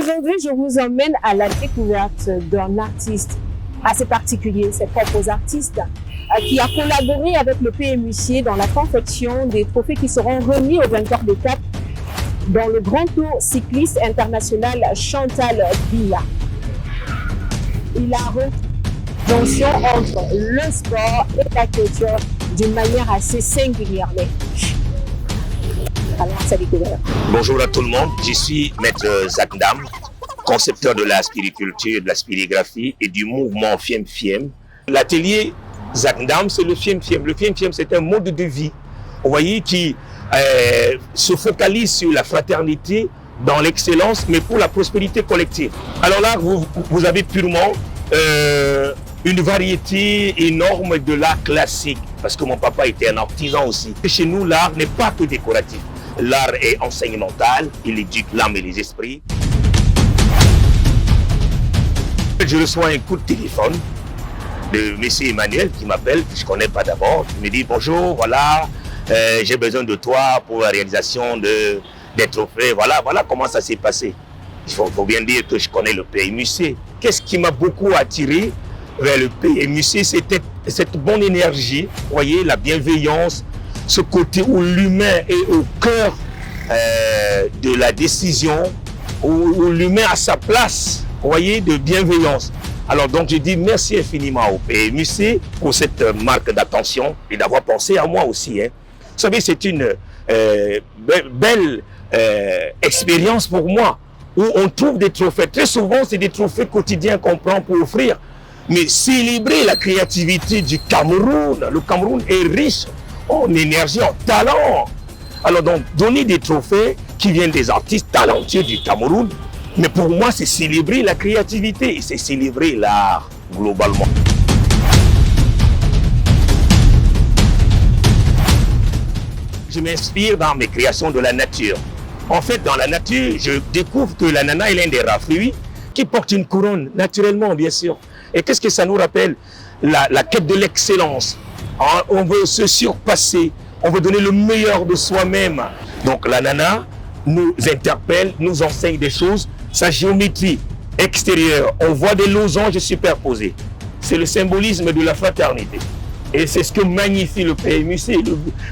Aujourd'hui, je vous emmène à la découverte d'un artiste assez particulier, c'est propres artistes, qui a collaboré avec le PMUC dans la confection des trophées qui seront remis aux vainqueurs d'étape dans le Grand Tour cycliste international Chantal Biya. Il a une jonction entre le sport et la culture d'une manière assez singulière. Bonjour à tout le monde, je suis Maître Zach Ndam, concepteur de la spiriculture, de la spirigraphie et du mouvement Fiem Fiem. L'atelier Zach Ndam, c'est le Fiem Fiem. Le Fiem Fiem, c'est un mode de vie, vous voyez, qui se focalise sur la fraternité, dans l'excellence, mais pour la prospérité collective. Alors là, vous avez purement une variété énorme de l'art classique, parce que mon papa était un artisan aussi. Chez nous, l'art n'est pas que décoratif. L'art est enseignemental, il éduque l'âme et les esprits. Je reçois un coup de téléphone de M. Emmanuel qui m'appelle, que je ne connais pas d'abord. Il me dit bonjour, voilà, j'ai besoin de toi pour la réalisation des trophées. Voilà comment ça s'est passé. Il faut bien dire que je connais le PMUC. Qu'est-ce qui m'a beaucoup attiré vers le PMUC? C'était cette bonne énergie, vous voyez, la bienveillance, ce côté où l'humain est au cœur de la décision, où l'humain a sa place, vous voyez, de bienveillance. Alors donc je dis merci infiniment au PMUC pour cette marque d'attention et d'avoir pensé à moi aussi. Hein. Vous savez, c'est une belle expérience pour moi, où on trouve des trophées. Très souvent, c'est des trophées quotidiens qu'on prend pour offrir. Mais célébrer la créativité du Cameroun, le Cameroun est riche en énergie, en talent. Alors donc, donner des trophées qui viennent des artistes talentueux du Cameroun, mais pour moi, c'est célébrer la créativité et c'est célébrer l'art globalement. Je m'inspire dans mes créations de la nature. En fait, dans la nature, je découvre que l'ananas est l'un des rares fruits qui porte une couronne, naturellement, bien sûr. Et qu'est-ce que ça nous rappelle? La quête de l'excellence. On veut se surpasser, on veut donner le meilleur de soi-même. Donc l'ananas nous interpelle, nous enseigne des choses. Sa géométrie extérieure, on voit des losanges superposés. C'est le symbolisme de la fraternité. Et c'est ce que magnifie le PMUC.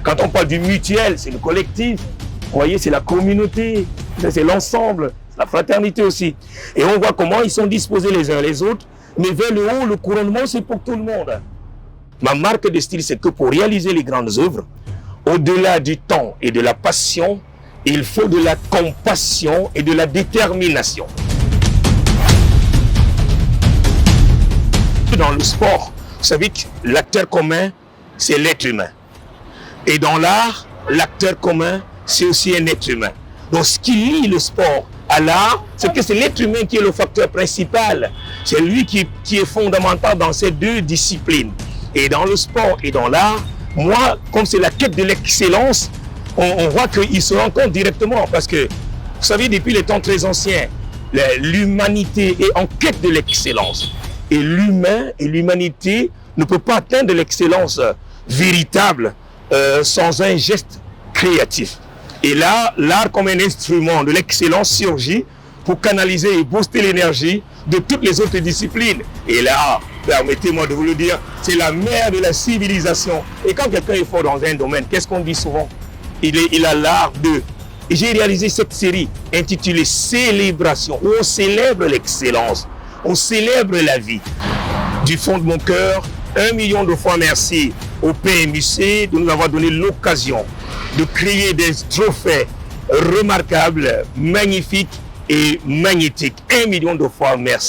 Quand on parle du mutuel, c'est le collectif. Vous voyez, c'est la communauté, c'est l'ensemble, la fraternité aussi. Et on voit comment ils sont disposés les uns les autres. Mais vers le haut, le couronnement, c'est pour tout le monde. Ma marque de style, c'est que pour réaliser les grandes œuvres, au-delà du temps et de la passion, il faut de la compassion et de la détermination. Dans le sport, vous savez que l'acteur commun, c'est l'être humain. Et dans l'art, l'acteur commun, c'est aussi un être humain. Donc ce qui lie le sport à l'art, c'est que c'est l'être humain qui est le facteur principal. C'est lui qui est fondamental dans ces deux disciplines. Et dans le sport et dans l'art, moi, comme c'est la quête de l'excellence, on voit qu'ils se rencontrent directement. Parce que, vous savez, depuis les temps très anciens, l'humanité est en quête de l'excellence. Et l'humain et l'humanité ne peut pas atteindre l'excellence véritable sans un geste créatif. Et là, l'art comme un instrument de l'excellence surgit pour canaliser et booster l'énergie de toutes les autres disciplines. Et là, permettez-moi de vous le dire, c'est la mère de la civilisation. Et quand quelqu'un est fort dans un domaine, qu'est-ce qu'on dit souvent? Il a l'art de... Et j'ai réalisé cette série intitulée Célébration, où on célèbre l'excellence, on célèbre la vie. Du fond de mon cœur, 1 million de fois merci au PMUC de nous avoir donné l'occasion de créer des trophées remarquables, magnifiques et magnétiques. 1 million de fois merci.